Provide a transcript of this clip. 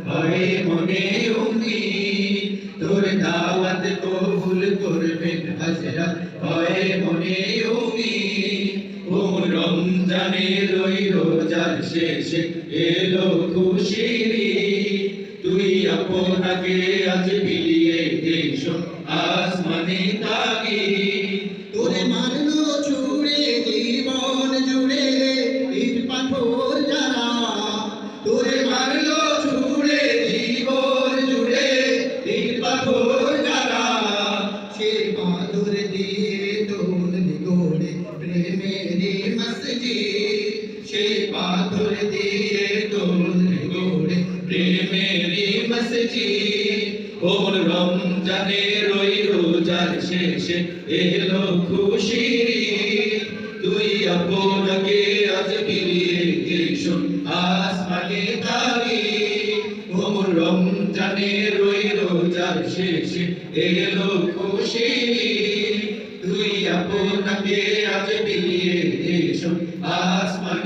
হয় মনে উম্মীদ তোর দাওয়াত কবুল করবেন হযরত হয় মনে উম্মীদ ও রমজানের ওই রোজার শেষে এলো খুশির ঈদ তুই আপনাকে আজ বিলিয়ে এসো আসমানে তাগীদ তোরে মারলো ছুড়ে জীবন জুড়ে ইট পাথর যারা তোরে মারলো ছুড়ে জীবন জুড়ে ইট পাথর যারা সে পাথর দিয়ে তৈরি করে প্রেমেরই মসজিদ সে পাথর দিয়ে তৈরি করে প্রেমেরই মসজিদ ও রমজানের ওই রোজার শেষে এলো খুশির ঈদ তুই আপনাকে আজ বিলিয়ে এসো আসমানে তাগীদ ও রমজানের ওই রোজার শেষে এলো খুশির ঈদ তুই আপনাকে আজ বিলিয়ে এসো আসমানে